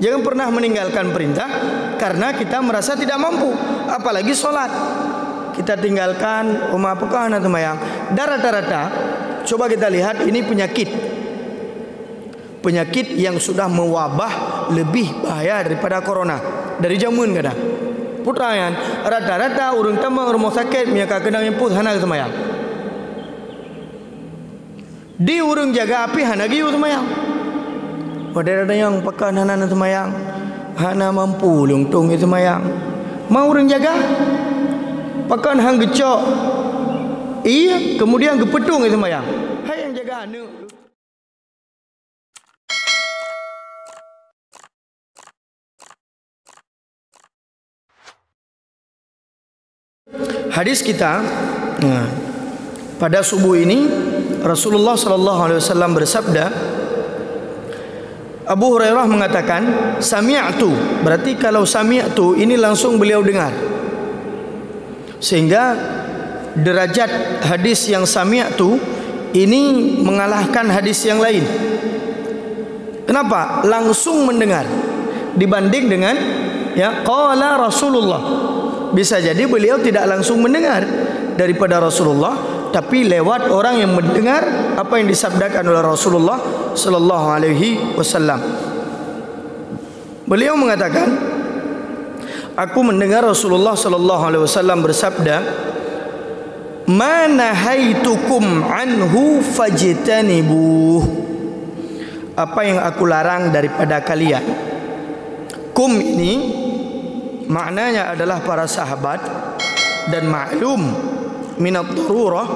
Jangan pernah meninggalkan perintah karena kita merasa tidak mampu. Apalagi sholat, kita tinggalkan, apakah anak temayang. Dan rata-rata, coba kita lihat ini penyakit yang sudah mewabah lebih bahaya daripada corona. Dari jamun kada. Putrayan, rata-rata urang tamang rumah sakit menyaka kenang imput hana temayang. Di urang jaga api hana giu temayang. Pada yang pakan hana temayang, hana mampu lungtung itu temayang. Mau urang jaga, pakan hang gecok, iya, kemudian gepetung itu temayang. Hai yang jaga anu. Hadis kita pada subuh ini Rasulullah SAW bersabda. Abu Hurairah mengatakan sami'tu, berarti kalau sami'tu ini langsung beliau dengar, sehingga derajat hadis yang sami'tu ini mengalahkan hadis yang lain. Kenapa? Langsung mendengar dibanding dengan qala Rasulullah. Bisa jadi beliau tidak langsung mendengar daripada Rasulullah, tapi lewat orang yang mendengar apa yang disabdakan oleh Rasulullah sallallahu alaihi wasallam. Beliau mengatakan, aku mendengar Rasulullah sallallahu alaihi wasallam bersabda, "Ma nahaitukum anhu fajtanibuh." Apa yang aku larang daripada kalian. Kum ini maknanya adalah para sahabat, dan ma'lum minad darurah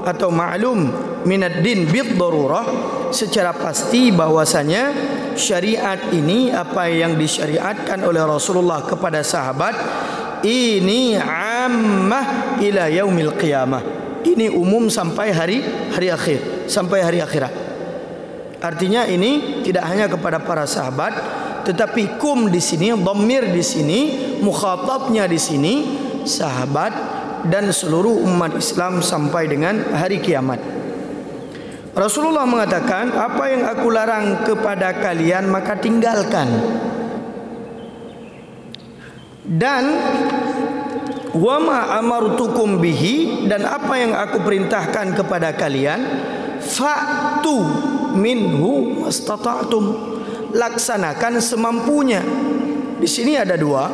atau ma'lum minad din bid darurah, secara pasti bahwasanya syariat ini, apa yang disyariatkan oleh Rasulullah kepada sahabat ini ammah ila yaumil qiyamah. Ini umum sampai hari akhir, sampai hari akhirat. Artinya ini tidak hanya kepada para sahabat, tetapi kum di sini, dhamir di sini, mukhatabnya di sini sahabat dan seluruh umat Islam sampai dengan hari kiamat. Rasulullah mengatakan, apa yang aku larang kepada kalian maka tinggalkan. Dan wa ma amartukum bihi, dan apa yang aku perintahkan kepada kalian, fa'tu minhu mastata'tum, laksanakan semampunya. Di sini ada dua.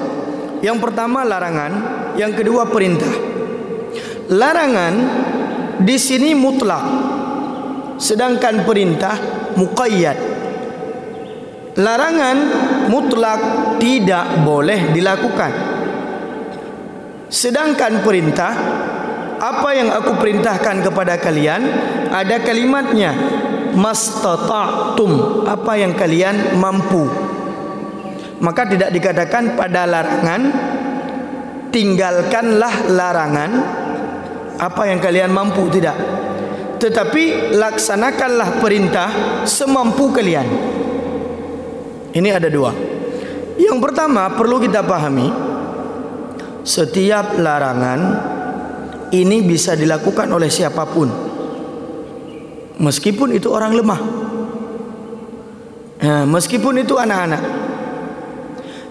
Yang pertama larangan, yang kedua perintah. Larangan di sini mutlak, sedangkan perintah muqayyad. Larangan mutlak tidak boleh dilakukan. Sedangkan perintah, apa yang aku perintahkan kepada kalian, ada kalimatnya, mastata'tum, apa yang kalian mampu. Maka tidak dikatakan pada larangan tinggalkanlah larangan apa yang kalian mampu, tidak, tetapi laksanakanlah perintah semampu kalian. Ini ada dua. Yang pertama perlu kita pahami, setiap larangan ini bisa dilakukan oleh siapapun, meskipun itu orang lemah, meskipun itu anak-anak.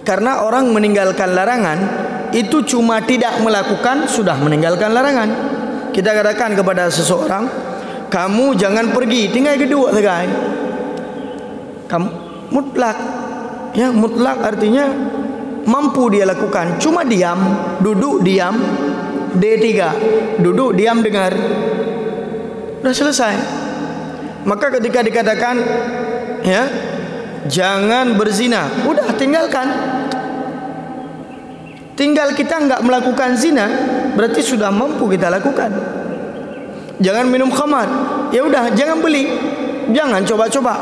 Karena orang meninggalkan larangan itu cuma tidak melakukan, sudah meninggalkan larangan. Kita katakan kepada seseorang, kamu jangan pergi, tinggal kedua segai. Kamu mutlak, ya, mutlak artinya mampu dia lakukan, cuma diam, duduk diam. D3, duduk diam dengar, sudah selesai. Maka ketika dikatakan, ya, jangan berzina, udah tinggalkan. Tinggal kita enggak melakukan zina, berarti sudah mampu kita lakukan. Jangan minum khamar, ya udah jangan beli, jangan coba-coba.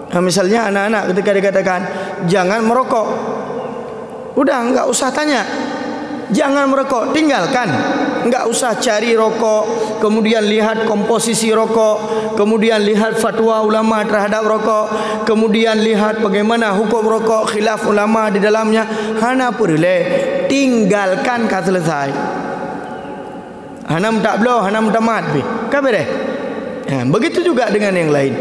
Nah, misalnya anak-anak ketika dikatakan jangan merokok, udah enggak usah tanya, jangan merokok, tinggalkan. Enggak usah cari rokok, kemudian lihat komposisi rokok, kemudian lihat fatwa ulama terhadap rokok, kemudian lihat bagaimana hukum rokok, khilaf ulama di dalamnya. Hana purle, tinggalkan kah selesai. Hana tak blow, hana tamat bi. Kabeh. Begitu juga dengan yang lain.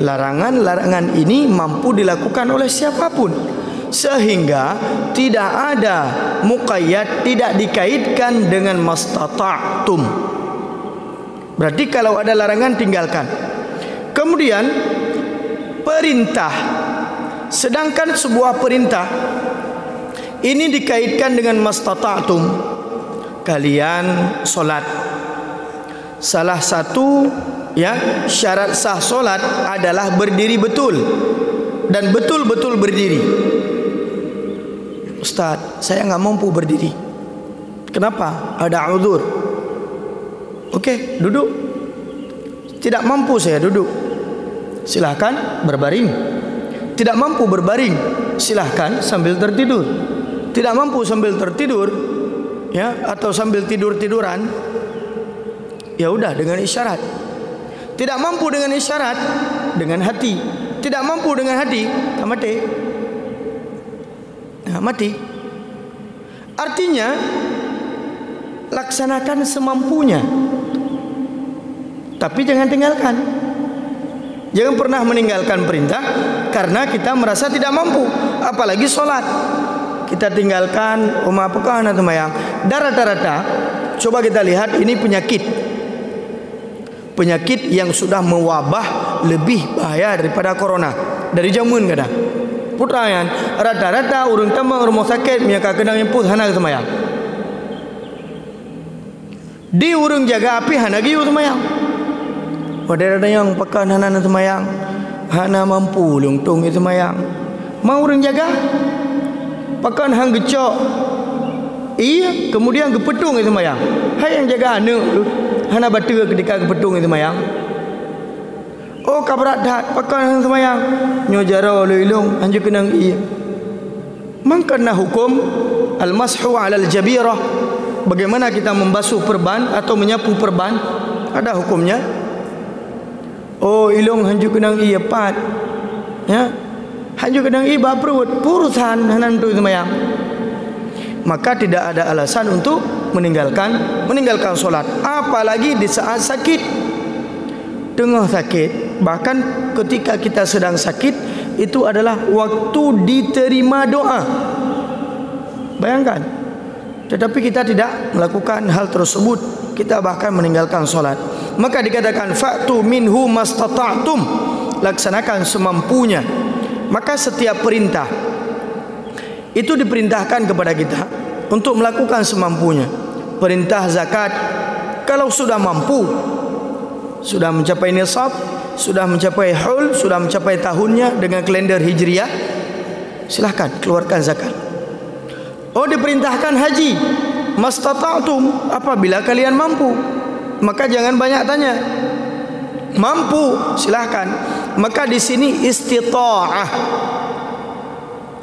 larangan-larangan ini mampu dilakukan oleh siapapun, sehingga tidak ada muqayyad, tidak dikaitkan dengan mastata'tum. Berarti kalau ada larangan tinggalkan. Kemudian perintah, sedangkan sebuah perintah ini dikaitkan dengan mastata'tum. Kalian solat. Salah satu syarat sah solat adalah berdiri betul, dan betul-betul berdiri. Ustaz, saya enggak mampu berdiri. Kenapa? Ada uzur. Okey, duduk. Tidak mampu saya duduk. Silahkan berbaring. Tidak mampu berbaring, silahkan sambil tertidur. Tidak mampu sambil tertidur, atau sambil tidur-tiduran, ya udah dengan isyarat. Tidak mampu dengan isyarat, dengan hati. Tidak mampu dengan hati, mati. Mati. Artinya laksanakan semampunya, tapi jangan tinggalkan. Jangan pernah meninggalkan perintah karena kita merasa tidak mampu. Apalagi solat, kita tinggalkan apakah atau mayang. Rata-rata coba kita lihat, ini penyakit yang sudah mewabah lebih bahaya daripada corona dari zaman kadang. Putrayan rata-rata urang tambang rumah sakit mereka kedang impus hana semayang. Di urang jaga api hana giu semayang. Pada yang pakai hana semayang, hana mampu lungtung semayang. Mau urang jaga pakai hang gecok. Iya, kemudian gepetung semayang. Hai yang jaga anak tu hana batu ketika gepetung semayang. Oh kabrat dah pakai semayang. Nyo jaro lelong anju kenang iya. Mangkana hukum al-mashu 'ala al-jabirah. Bagaimana kita membasuh perban atau menyapu perban? Ada hukumnya. Oh ilong anju kenang iya pat. Anju kenang iya baprut purusan hanan tu semayang. Maka tidak ada alasan untuk meninggalkan solat, apalagi di saat sakit. Tengah sakit, bahkan ketika kita sedang sakit, itu adalah waktu diterima doa. Bayangkan. Tetapi kita tidak melakukan hal tersebut, kita bahkan meninggalkan solat. Maka dikatakan fa'tu minhu mastata'tum, laksanakan semampunya. Maka setiap perintah itu diperintahkan kepada kita untuk melakukan semampunya. Perintah zakat, kalau sudah mampu, sudah mencapai nisab, sudah mencapai haul, sudah mencapai tahunnya dengan kalender hijriah, silahkan keluarkan zakat. Oh diperintahkan haji, mastata'tum, apabila kalian mampu. Maka jangan banyak tanya. Mampu, silahkan. Maka di sini istita'ah.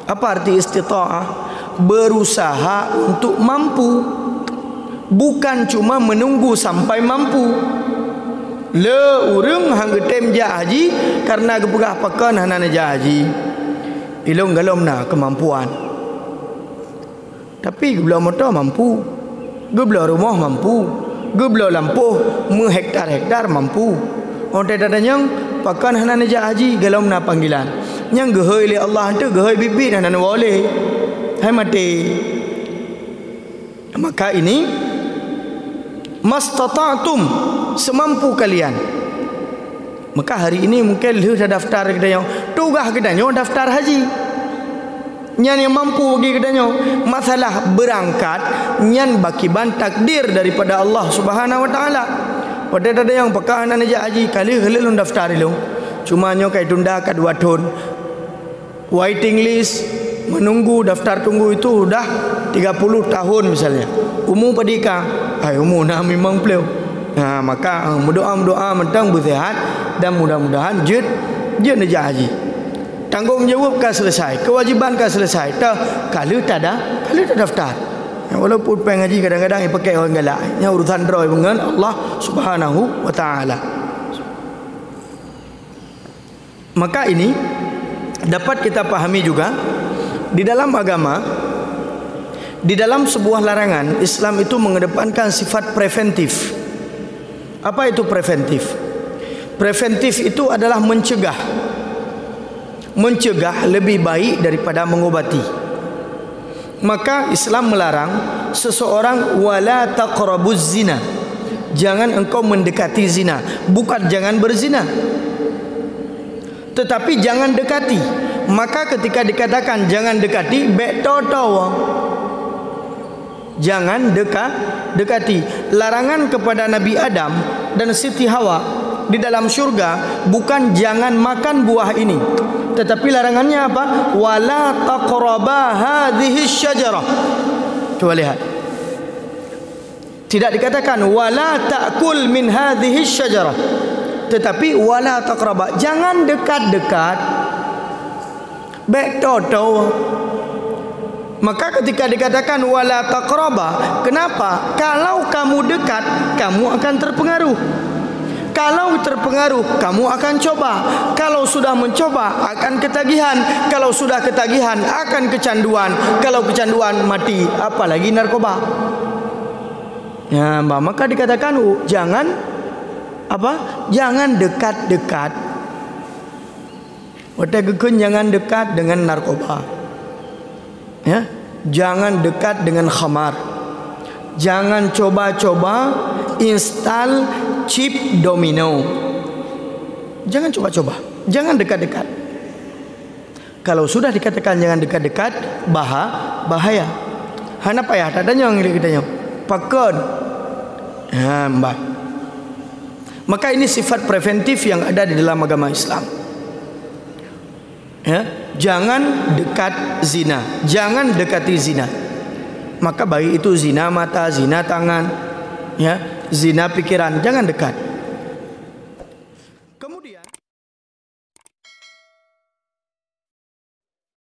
Apa arti istita'ah? Berusaha untuk mampu, bukan cuma menunggu sampai mampu. Le urang hang getem ja haji karena gepegah pakan hanana ja haji. Ilong galomna kemampuan. Tapi geblau motor mampu, geblau rumah mampu, geblau lampuh menghektar-hektar mampu. Onte dadanyang pakan hanana ja haji galomna panggilan. Yang gehoi li Allah tu gehoi bibit hanana boleh. Hai mati. Maka ini mastata'tum, semampu kalian. Maka hari ini mungkin lu dah daftar kedanya, tugah kedanya daftar haji. Nyan yang mampu pergi kedanya. Masalah berangkat nyan bakiban takdir daripada Allah Subhanahu wa taala. Pada ada yang pekahan aja haji kali helun daftar lu. Cuma nyo kai tunda ka 2 tahun. Waiting list, menunggu daftar tunggu itu sudah 30 tahun misalnya. Umur padika, umur nak memang peleu. Maka berdoa mentang bersihat dan mudah-mudahan je naja haji. Tanggungjawab kah selesai, kewajiban kah selesai. Kalau tak daftar. Walaupun pengen haji kadang-kadang pakai orang galak. Yang urusan droy dengan Allah Subhanahu wa taala. Maka ini dapat kita pahami juga di dalam agama, di dalam sebuah larangan, Islam itu mengedepankan sifat preventif. Apa itu preventif? Preventif itu adalah mencegah. Mencegah lebih baik daripada mengobati. Maka Islam melarang seseorang wala taqrabuz zina. Jangan engkau mendekati zina. Bukan jangan berzina, tetapi jangan dekati. Maka ketika dikatakan jangan dekati, baik tahu. Jangan dekati. Larangan kepada Nabi Adam dan Siti Hawa di dalam syurga bukan jangan makan buah ini, tetapi larangannya apa? Wala taqraba hadhihi syajarah. Coba lihat. Tidak dikatakan wala ta'kul min hadhihi syajarah, tetapi wala taqraba. Jangan dekat-dekat. Baik tahu. Maka ketika dikatakan wala taqraba, kenapa? Kalau kamu dekat, kamu akan terpengaruh. Kalau terpengaruh, kamu akan coba. Kalau sudah mencoba, akan ketagihan. Kalau sudah ketagihan, akan kecanduan. Kalau kecanduan, mati. Apalagi narkoba. Ya, maka dikatakan jangan apa? Jangan dekat-dekat. Watakun jangan dekat dengan narkoba. Ya, jangan dekat dengan khamar. Jangan coba-coba install chip domino. Jangan coba-coba. Jangan dekat-dekat. Kalau sudah dikatakan jangan dekat-dekat, bahaya. Hanap ya, tadanya yang kitanya. Pakon. Ya, mbak. Maka ini sifat preventif yang ada di dalam agama Islam. Ya, jangan dekat zina, jangan dekati zina. Maka baik itu zina mata, zina tangan, ya, zina pikiran, jangan dekat.